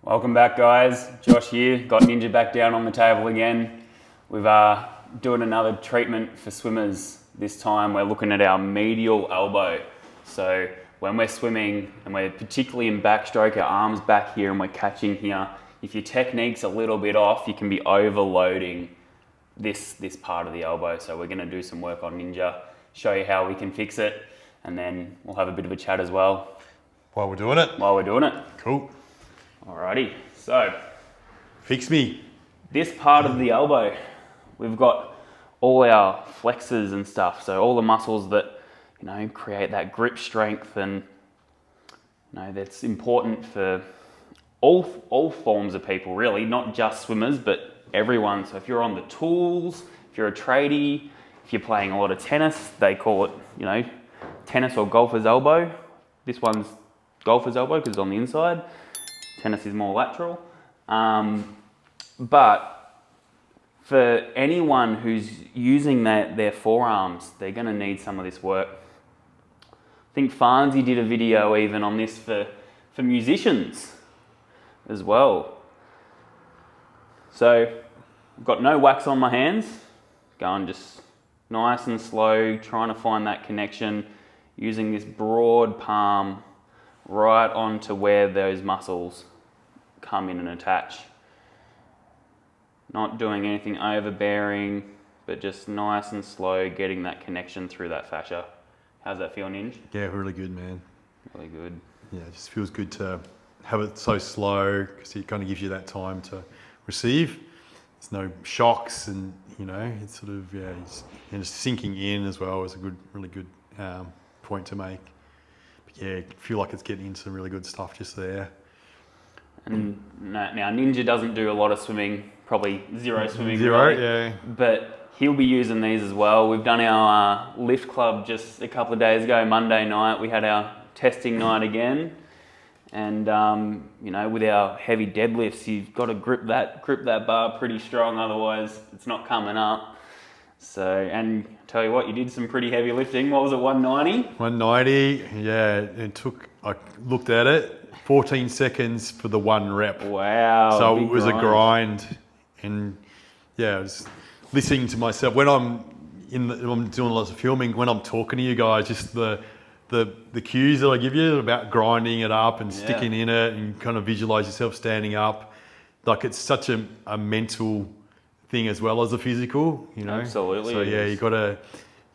Welcome back, guys. Josh here. Got Ninja back down on the table again. We've doing another treatment for swimmers. This time we're looking at our medial elbow. So when we're swimming and we're particularly in backstroke, our arms back here and we're catching here, if your technique's a little bit off, you can be overloading this part of the elbow. So we're gonna do some work on Ninja, show you how we can fix it, and then we'll have a bit of a chat as well. While we're doing it? While we're doing it. Cool. Alrighty, so. Fix me. This part of the elbow, we've got all our flexors and stuff. So all the muscles that, create that grip strength, and, that's important for all forms of people really, not just swimmers, but everyone. So if you're on the tools, if you're a tradie, if you're playing a lot of tennis, they call it, tennis or golfer's elbow. This one's golfer's elbow because it's on the inside. Tennis is more lateral. But for anyone who's using their forearms, they're gonna need some of this work. I think Farnsey did a video even on this for musicians as well. So I've got no wax on my hands, going just nice and slow, trying to find that connection, using this broad palm right onto where those muscles come in and attach. Not doing anything overbearing, but just nice and slow, getting that connection through that fascia. How's that feel, Ninj? Yeah, really good, man. Really good. Yeah, it just feels good to have it so slow because it kind of gives you that time to receive. There's no shocks, and it's sort of and it's sinking in as well is a really good point to make. But yeah, I feel like it's getting into some really good stuff just there. And now Ninja doesn't do a lot of swimming, probably zero swimming. Zero, really, yeah. But he'll be using these as well. We've done our lift club just a couple of days ago, Monday night. We had our testing night again. And, with our heavy deadlifts, you've got to grip that bar pretty strong, otherwise it's not coming up. So, and tell you what, you did some pretty heavy lifting. What was it, 190? 190, yeah. I looked at it, 14 seconds for the one rep. Wow. So it was a grind. And yeah, I was listening to myself. When I'm doing lots of filming, when I'm talking to you guys, just the cues that I give you about grinding it up and sticking in it and kind of visualize yourself standing up. Like it's such a mental thing as well as a physical, Absolutely. So yeah, you got to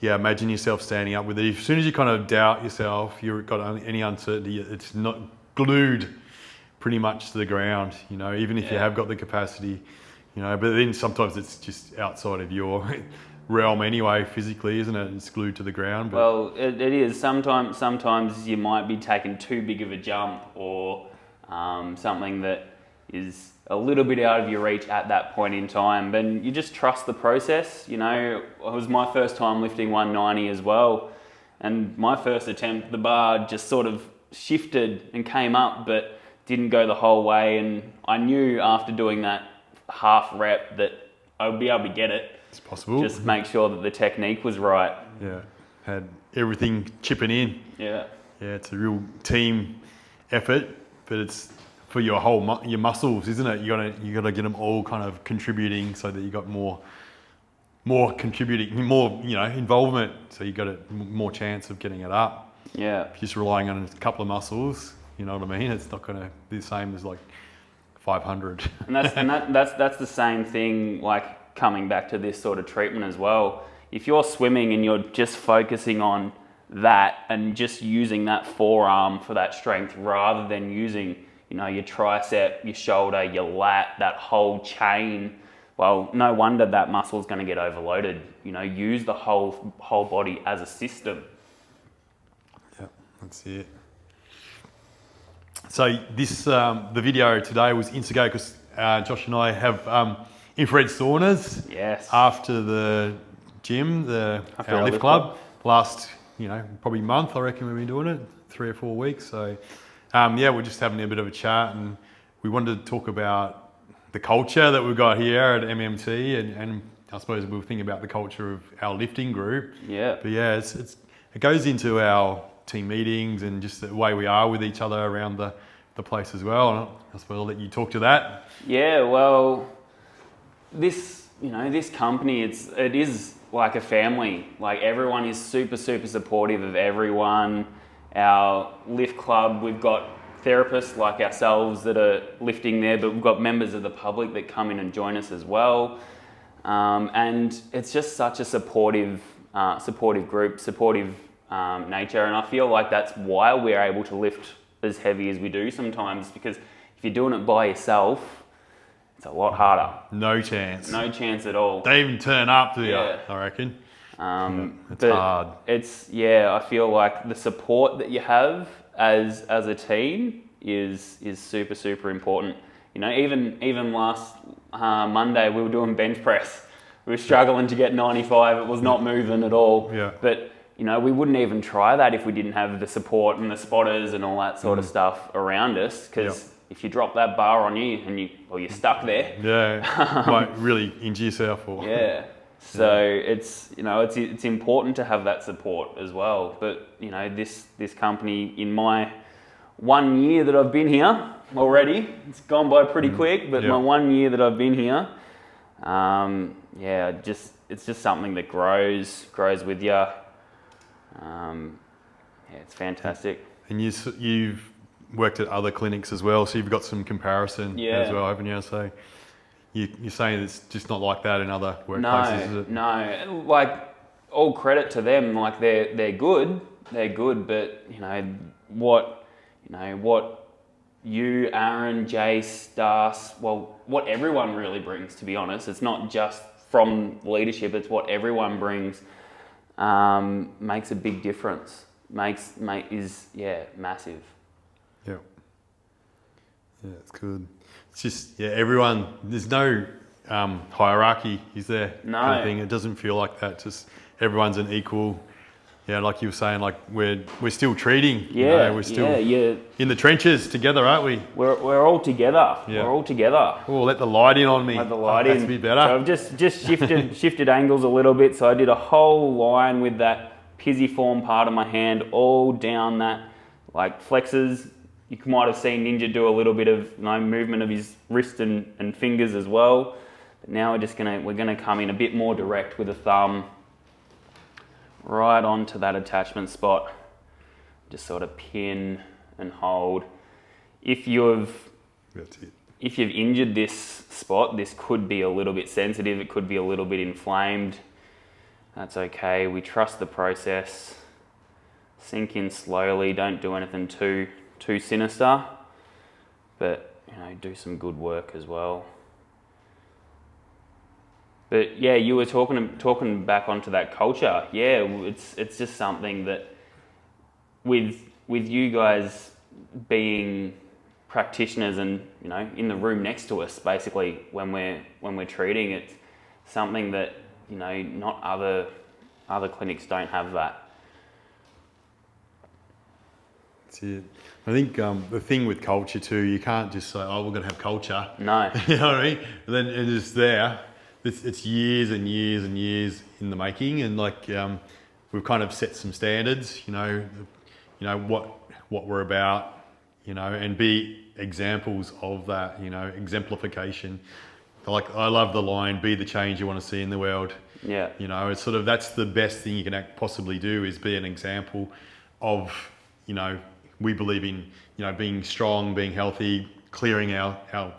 imagine yourself standing up with it. As soon as you kind of doubt yourself, you've got any uncertainty, it's not glued pretty much to the ground, even if you have got the capacity, but then sometimes it's just outside of your realm anyway, physically, isn't it? It's glued to the ground. But well, it is. Sometimes you might be taking too big of a jump, or something that is a little bit out of your reach at that point in time. But you just trust the process. It was my first time lifting 190 as well, and my first attempt, the bar just sort of shifted and came up, but didn't go the whole way. And I knew after doing that half rep that I would be able to get it. It's possible. Just make sure that the technique was right. Yeah, had everything chipping in. Yeah. Yeah, it's a real team effort, but it's for your your muscles, isn't it? You gotta get them all kind of contributing so that you got more contributing, more involvement. So you got a more chance of getting it up. Yeah. Just relying on a couple of muscles, you know what I mean? It's not gonna be the same as like 500. And that's the same thing, like coming back to this sort of treatment as well. If you're swimming and you're just focusing on that and just using that forearm for that strength rather than using, your tricep, your shoulder, your lat, that whole chain, well, no wonder that muscle's going to get overloaded. Use the whole body as a system. Yeah, that's it. So this the video today was instigated because Josh and I have infrared saunas. Yes. After the gym, our lift club. Last, probably month, I reckon we've been doing it, 3 or 4 weeks. So, we're just having a bit of a chat, and we wanted to talk about the culture that we've got here at MMT, and I suppose we'll think about the culture of our lifting group. Yeah. But yeah, it goes into our team meetings and just the way we are with each other around the the place as well. I suppose I'll let you talk to that. Yeah, well, this company, it is like a family. Like everyone is super, super supportive of everyone. Our lift club, we've got therapists like ourselves that are lifting there, but we've got members of the public that come in and join us as well. And it's just such a supportive group, supportive nature. And I feel like that's why we're able to lift as heavy as we do sometimes, because if you're doing it by yourself, it's a lot harder. No chance. No chance at all. They even turn up to you, Yeah. I reckon. It's but hard. I feel like the support that you have as a team is super, super important. You know, even last Monday we were doing bench press. We were struggling to get 95. It was not moving at all. Yeah. But you know, we wouldn't even try that if we didn't have the support and the spotters and all that sort of stuff around us. Because if you drop that bar on you and you're stuck there, you might really injure yourself. Yeah. So it's important to have that support as well. But you know, this company, in my 1 year that I've been here already, it's gone by pretty quick. But my 1 year that I've been here, it's just something that grows with you. It's fantastic. And you've worked at other clinics as well, so you've got some comparison as well, haven't you? So you're saying it's just not like that in other workplaces, is it? No. Like, all credit to them. Like, they're good, but you know what you, Aaron, Jace, Das, well, what everyone really brings, to be honest. It's not just from leadership, it's what everyone brings. Makes a big difference. Is massive. Yeah, it's good. It's just everyone. There's no hierarchy, is there? No. Kind of thing. It doesn't feel like that. Just everyone's an equal. Yeah, like you were saying, like we're still treating. Yeah, we're still in the trenches together, aren't we? We're all together. Yeah. We're all together. Oh, let the light in on me. Let the light in. That's a bit better. So I've just shifted angles a little bit. So I did a whole line with that pisiform part of my hand all down that, like, flexors. You might have seen Ninja do a little bit of movement of his wrist and fingers as well. But now we're gonna come in a bit more direct with the thumb right onto that attachment spot. Just sort of pin and hold. If you've injured this spot, this could be a little bit sensitive. It could be a little bit inflamed. That's okay. We trust the process. Sink in slowly. Don't do anything too sinister, but do some good work as well. But yeah, you were talking back onto that culture. Yeah, it's just something that with you guys being practitioners and in the room next to us, basically when we're treating, it's something that not other clinics don't have that. That's it. I think the thing with culture too, you can't just say, "Oh, we're going to have culture." No. You know what I mean? And then it's just there. It's years and years and years in the making, and we've kind of set some standards. What we're about. And be examples of that. Exemplification. Like, I love the line, "Be the change you want to see in the world." Yeah. It's sort of, that's the best thing you can possibly do, is be an example of, we believe in, being strong, being healthy, clearing our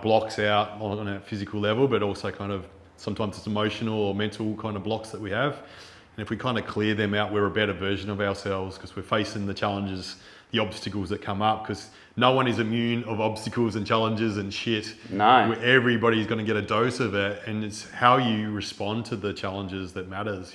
blocks out on a physical level, but also kind of sometimes it's emotional or mental kind of blocks that we have. And if we kind of clear them out, we're a better version of ourselves, because we're facing the challenges, the obstacles that come up, because no one is immune of obstacles and challenges and shit. No. Everybody's going to get a dose of it, and it's how you respond to the challenges that matters,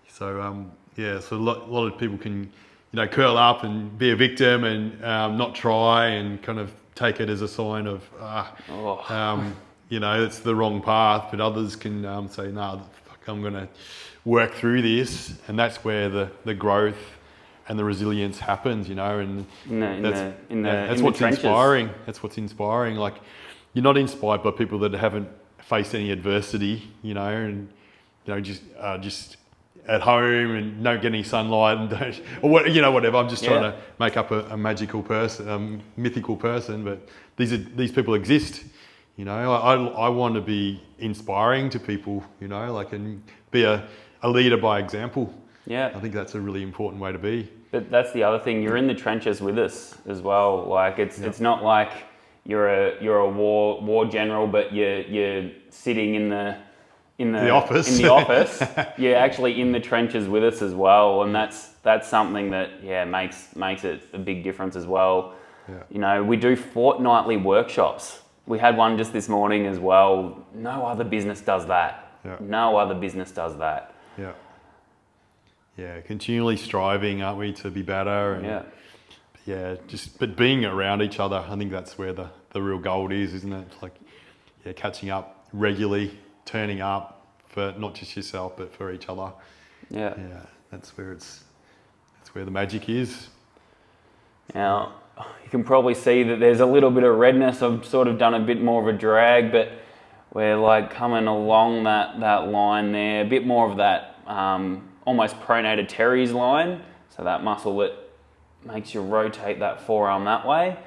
So, so a lot of people can, curl up and be a victim and not try and kind of take it as a sign of, it's the wrong path. But others can say, "No, I'm going to work through this," and that's where the growth and the resilience happens, and that's what's inspiring. That's what's inspiring. Like, you're not inspired by people that haven't faced any adversity, and just at home and don't get any sunlight and don't, or what, whatever. I'm just trying to make up a magical person, mythical person, but these people exist. I want to be inspiring to people, and be a leader by example. Yeah. I think that's a really important way to be. But that's the other thing. You're in the trenches with us as well. Like it's not like you're a war general, but you're sitting in the office. In the office, you're actually in the trenches with us as well, and that's something that makes it a big difference as well. Yeah. We do fortnightly workshops. We had one just this morning as well. No other business does that. Yeah. No other business does that. Yeah. Yeah, continually striving, aren't we, to be better? And but being around each other, I think that's where the real gold is, isn't it? It's like, catching up regularly, turning up for not just yourself, but for each other. Yeah. Yeah, that's where the magic is. Now, you can probably see that there's a little bit of redness. I've sort of done a bit more of a drag, but we're like coming along that line there, a bit more of that almost pronated teres line. So that muscle that makes you rotate that forearm that way.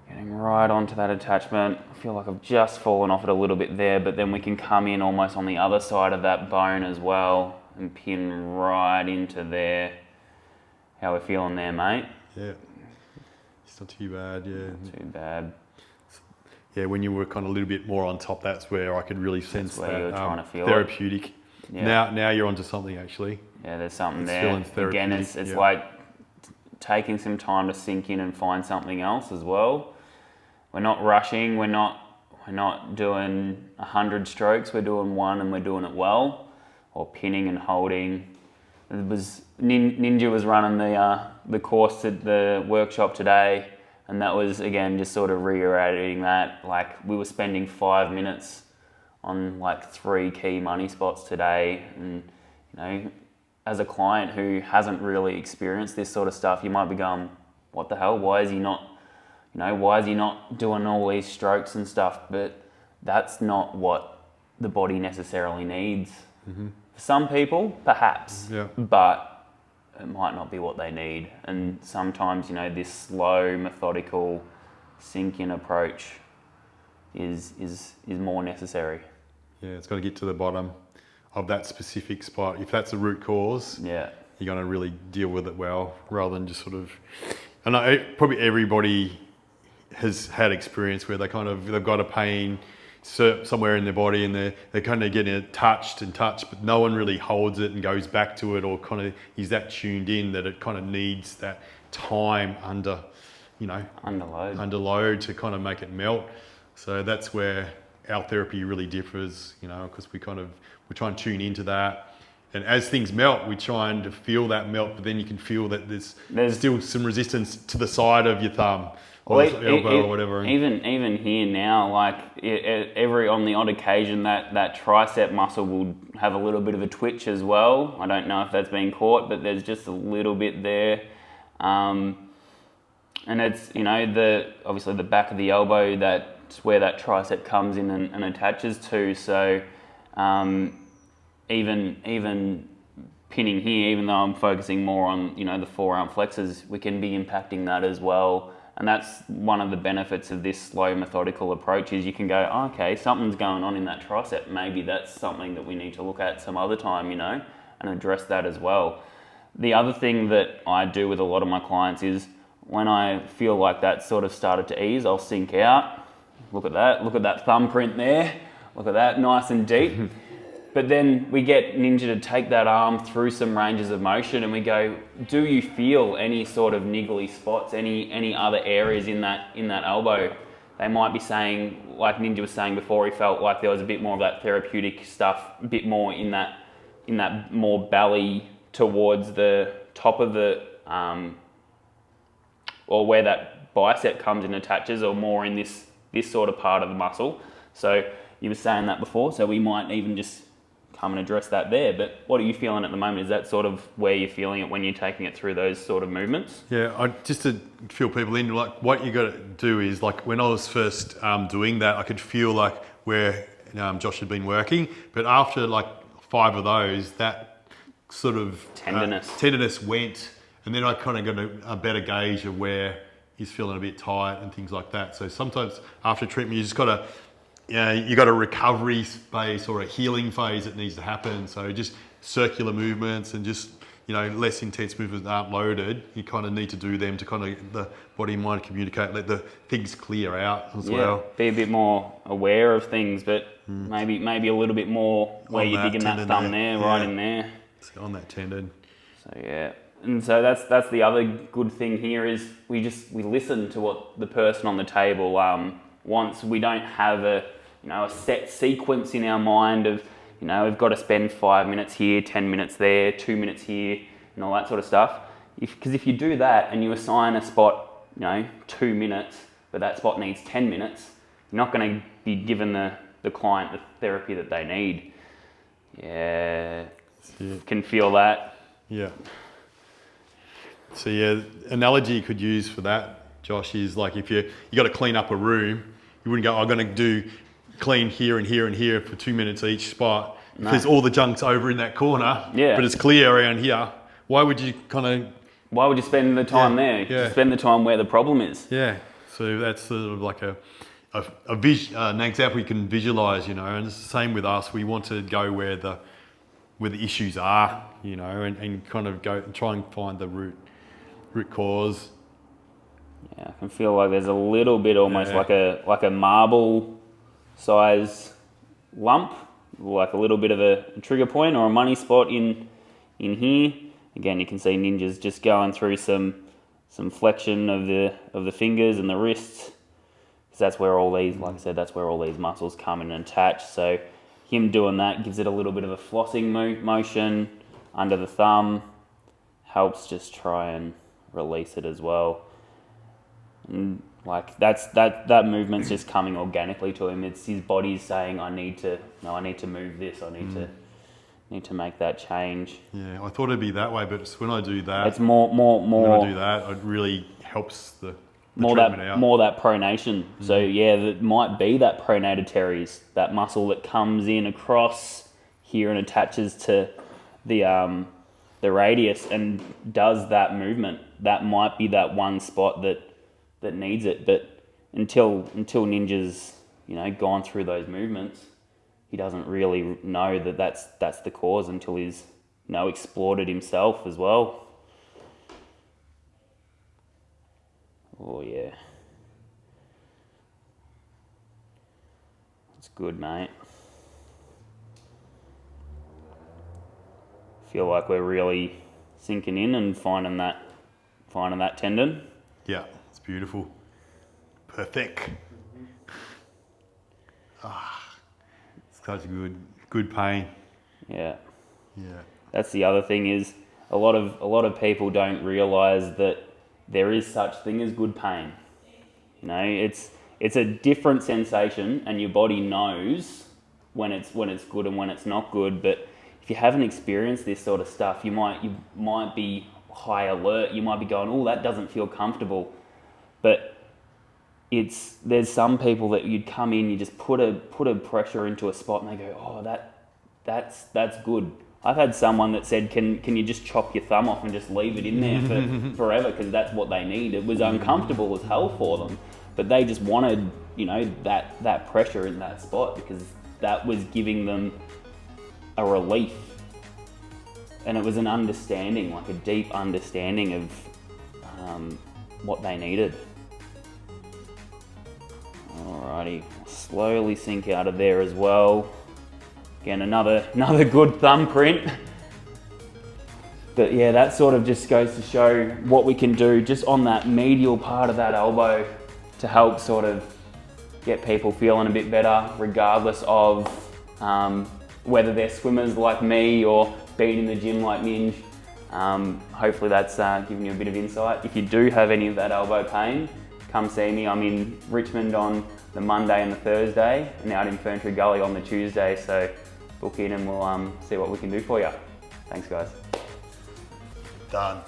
Getting right onto that attachment. I feel like I've just fallen off it a little bit there, but then we can come in almost on the other side of that bone as well and pin right into there. How we feeling there, mate? Yeah. It's not too bad, yeah. Not too bad. Yeah, when you were kind of a little bit more on top, that's where I could really sense that you're trying to feel therapeutic. Yeah. Now you're onto something actually. Yeah, there's something it's there. Feeling therapeutic. Again, it's like taking some time to sink in and find something else as well. We're not rushing. We're not doing 100 strokes. We're doing one, and we're doing it well, or pinning and holding. It was Ninja was running the course at the workshop today, and that was again just sort of reiterating that. Like, we were spending 5 minutes on like 3 key money spots today, and as a client who hasn't really experienced this sort of stuff, you might be going, what the hell? Why is he not doing all these strokes and stuff? But that's not what the body necessarily needs. Mm-hmm. For some people, perhaps, but it might not be what they need. And sometimes, this slow, methodical, sink-in approach is more necessary. Yeah, it's got to get to the bottom of that specific spot. If that's a root cause, you're going to really deal with it well, rather than just sort of... And probably everybody has had experience where they've got a pain somewhere in their body, and they're kind of getting it touched, but no one really holds it and goes back to it, or kind of is that tuned in that it kind of needs that time under load to kind of make it melt. So that's where our therapy really differs, because we try and tune into that. And as things melt, we're trying to feel that melt, but then you can feel that there's still some resistance to the side of your thumb or elbow or whatever. Even here now, like on the odd occasion, that tricep muscle will have a little bit of a twitch as well. I don't know if that's been caught, but there's just a little bit there. And it's, obviously the back of the elbow, that's where that tricep comes in and attaches to. So even pinning here, even though I'm focusing more on, the forearm flexors, we can be impacting that as well. And that's one of the benefits of this slow, methodical approach, is you can go, oh, okay, something's going on in that tricep. Maybe that's something that we need to look at some other time, and address that as well. The other thing that I do with a lot of my clients is, when I feel like that sort of started to ease, I'll sink out. Look at that thumbprint there. Look at that, nice and deep. But then we get Ninja to take that arm through some ranges of motion, and we go, do you feel any sort of niggly spots, any other areas in that elbow? They might be saying, like Ninja was saying before, he felt like there was a bit more of that therapeutic stuff, a bit more in that more belly towards the top of the, or where that bicep comes and attaches, or more in this sort of part of the muscle. So you were saying that before, so we might even just come and address that there. But what are you feeling at the moment? Is that sort of where you're feeling it when you're taking it through those sort of movements? Yeah, just to fill people in, like what you got to do is, like when I was first doing that, I could feel like where Josh had been working, but after like 5 of those, that sort of tenderness went, and then I kind of got a better gauge of where he's feeling a bit tight and things like that. So sometimes after treatment, you just got to, you got a recovery phase or a healing phase that needs to happen. So just circular movements and just, less intense movements that aren't loaded. You kind of need to do them to kind of the body and mind communicate, let the things clear out as well. Be a bit more aware of things, but maybe a little bit more where you're digging that thumb there, right in there. On that tendon. So yeah. And so that's the other good thing here is we listen to what the person on the table wants. We don't have a set sequence in our mind of we've got to spend 5 minutes here, 10 minutes there, 2 minutes here, and all that sort of stuff. Because if you do that and you assign a spot 2 minutes, but that spot needs 10 minutes, you're not going to be giving the client the therapy that they need. Yeah. Can feel that. Yeah. So yeah, analogy you could use for that, Josh, is like if you got to clean up a room, you wouldn't go, I'm going to do clean here and here and here for 2 minutes each spot. No. Because all the junk's over in that corner, but it's clear around here. Why would you spend the time there? Yeah. Spend the time where the problem is. Yeah. So that's sort of like an example you can visualize, and it's the same with us. We want to go where the issues are, and kind of go and try and find the root cause. Yeah, I can feel like there's a little bit almost like a marble size lump, like a little bit of a trigger point or a money spot in here. Again, you can see Ninja's just going through some flexion of the fingers and the wrists, because that's where all these, like I said, that's where all these muscles come in and attach. So him doing that gives it a little bit of a flossing motion under the thumb, helps just try and release it as well. And like that movement's just coming organically to him. It's his body's saying, I need to move this. I need to make that change. Yeah, I thought it'd be that way, but it's when I do that, it's more. When I do that, it really helps the treatment out. More that pronation. So yeah, that might be that pronator teres, that muscle that comes in across here and attaches to the radius and does that movement. That might be that one spot that needs it. But until Ninja's gone through those movements, he doesn't really know that that's the cause until he's explored it himself as well. Oh yeah, that's good, mate. Feel like we're really sinking in and finding that tendon. Yeah, it's beautiful. Perfect. It's such a good pain. Yeah. Yeah. That's the other thing is a lot of people don't realise that there is such thing as good pain. It's a different sensation, and your body knows when it's good and when it's not good. But if you haven't experienced this sort of stuff, you might be high alert. You might be going, oh, that doesn't feel comfortable. But there's some people that you'd come in, you just put a pressure into a spot, and they go, oh, that's good. I've had someone that said, can you just chop your thumb off and just leave it in there for forever, because that's what they need. It was uncomfortable as hell for them, but they just wanted, that pressure in that spot, because that was giving them a relief. And it was an understanding, like a deep understanding of what they needed. Alrighty, slowly sink out of there as well. Again, another good thumbprint. But yeah, that sort of just goes to show what we can do just on that medial part of that elbow to help sort of get people feeling a bit better, regardless of whether they're swimmers like me or being in the gym like Minj. Hopefully that's given you a bit of insight. If you do have any of that elbow pain, come see me. I'm in Richmond on the Monday and the Thursday, and out in Ferntree Gully on the Tuesday. So book in and we'll see what we can do for you. Thanks, guys. Done.